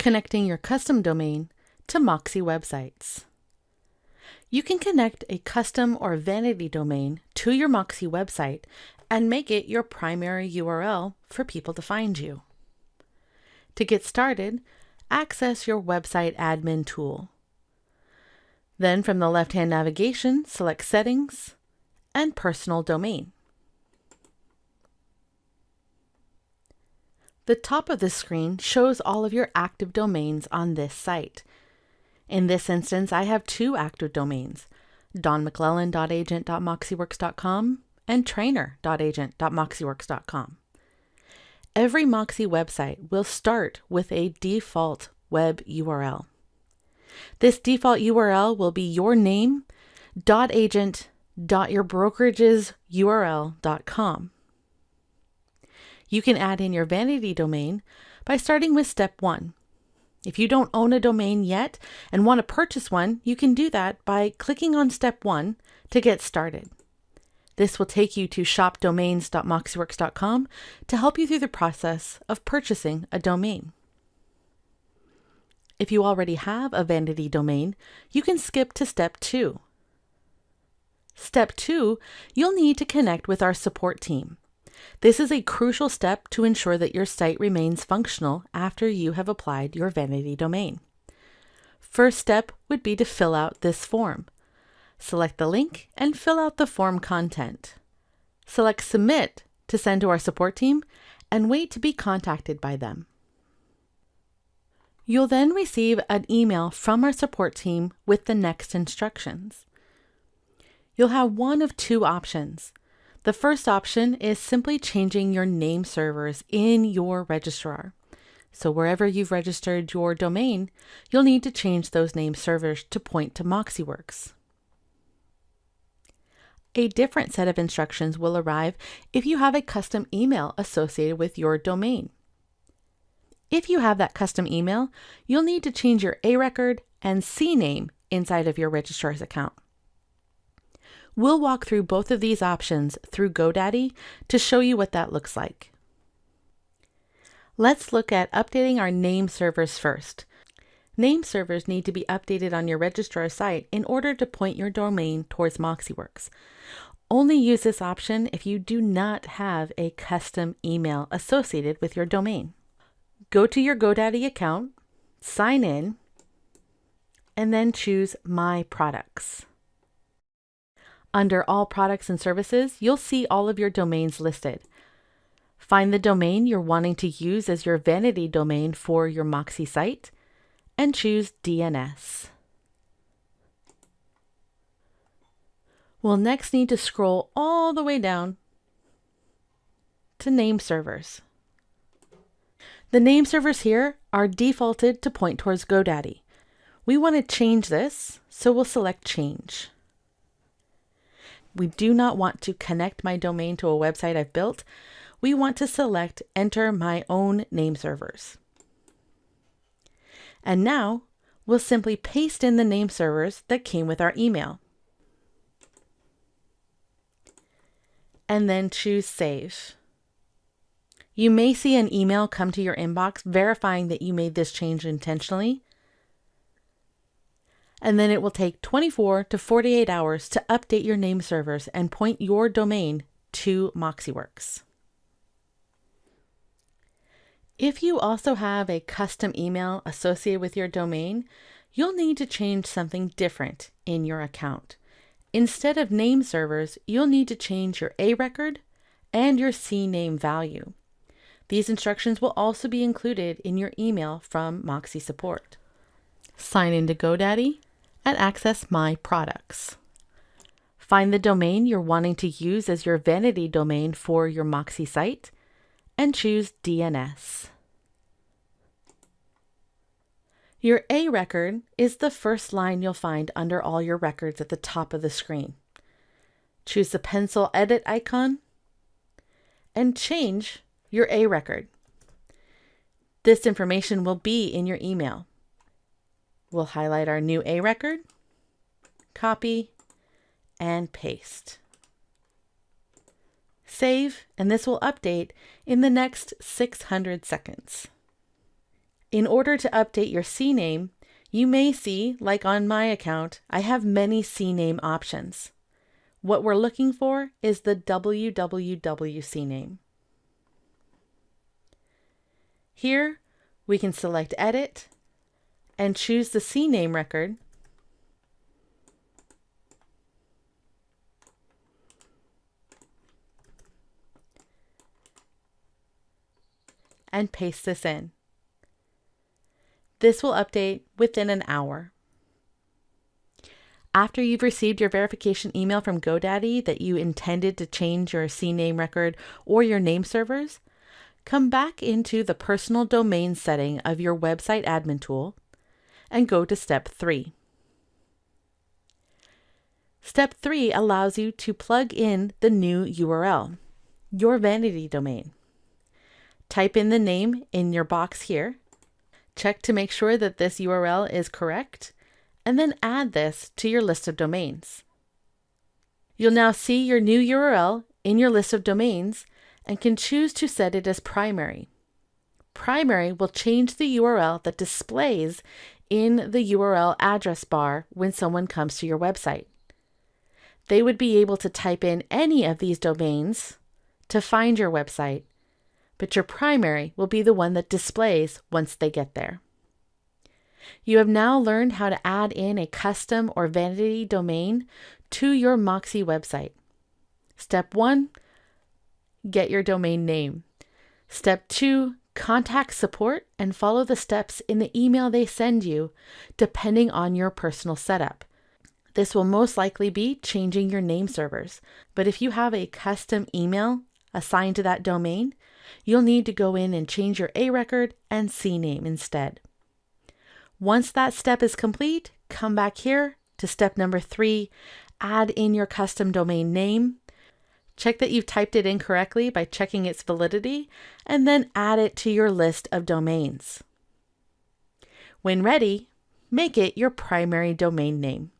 connecting your custom domain to Moxie websites. You can connect a custom or vanity domain to your Moxie website and make it your primary URL for people to find you. To get started, access your website admin tool. Then from the left-hand navigation, select Settings and Personal Domain. The top of the screen shows all of your active domains on this site. In this instance, I have two active domains, donmcclellan.agent.moxieworks.com and trainer.agent.moxieworks.com. Every Moxie website will start with a default web URL. This default URL will be your name, .agent.yourbrokeragesurl.com. You can add in your vanity domain by starting with step 1. If you don't own a domain yet and want to purchase one, you can do that by clicking on step 1 to get started. This will take you to shopdomains.moxieworks.com to help you through the process of purchasing a domain. If you already have a vanity domain, you can skip to step 2. Step 2, you'll need to connect with our support team. This is a crucial step to ensure that your site remains functional after you have applied your vanity domain. First step would be to fill out this form. Select the link and fill out the form content. Select Submit to send to our support team and wait to be contacted by them. You'll then receive an email from our support team with the next instructions. You'll have one of two options. The first option is simply changing your name servers in your registrar. So wherever you've registered your domain, you'll need to change those name servers to point to MoxieWorks. A different set of instructions will arrive if you have a custom email associated with your domain. If you have that custom email, you'll need to change your A record and CNAME inside of your registrar's account. We'll walk through both of these options through GoDaddy to show you what that looks like. Let's look at updating our name servers first. Name servers need to be updated on your registrar site in order to point your domain towards MoxieWorks. Only use this option if you do not have a custom email associated with your domain. Go to your GoDaddy account, sign in, and then choose My Products. Under All Products and Services, you'll see all of your domains listed. Find the domain you're wanting to use as your vanity domain for your Moxie site and choose DNS. We'll next need to scroll all the way down to Name Servers. The name servers here are defaulted to point towards GoDaddy. We want to change this, so we'll select Change. We do not want to connect my domain to a website I've built. We want to select Enter My Own Name Servers. And now we'll simply paste in the name servers that came with our email. And then choose Save. You may see an email come to your inbox verifying that you made this change intentionally. And then it will take 24 to 48 hours to update your name servers and point your domain to MoxieWorks. If you also have a custom email associated with your domain, you'll need to change something different in your account. Instead of name servers, you'll need to change your A record and your CNAME value. These instructions will also be included in your email from Moxie Support. Sign into GoDaddy and access My Products. Find the domain you're wanting to use as your vanity domain for your Moxie site and choose DNS. Your A record is the first line you'll find under all your records at the top of the screen. Choose the pencil edit icon and change your A record. This information will be in your email. We'll highlight our new A record, copy, and paste. Save, and this will update in the next 600 seconds. In order to update your CNAME, you may see, like on my account, I have many CNAME options. What we're looking for is the www CNAME. Here, we can select Edit and choose the CNAME record and paste this in. This will update within an hour. After you've received your verification email from GoDaddy that you intended to change your CNAME record or your name servers, come back into the personal domain setting of your website admin tool and go to Step 3. Step 3 allows you to plug in the new URL, your vanity domain. Type in the name in your box here. Check to make sure that this URL is correct, and then add this to your list of domains. You'll now see your new URL in your list of domains and can choose to set it as primary. Primary will change the URL that displays in the URL address bar when someone comes to your website. They would be able to type in any of these domains to find your website, but your primary will be the one that displays once they get there. You have now learned how to add in a custom or vanity domain to your Moxie website. Step 1, get your domain name. Step 2, contact support and follow the steps in the email they send you, depending on your personal setup. This will most likely be changing your name servers, but if you have a custom email assigned to that domain, you'll need to go in and change your A record and CNAME instead. Once that step is complete, come back here to step number 3, add in your custom domain name. Check that you've typed it in correctly by checking its validity, and then add it to your list of domains. When ready, make it your primary domain name.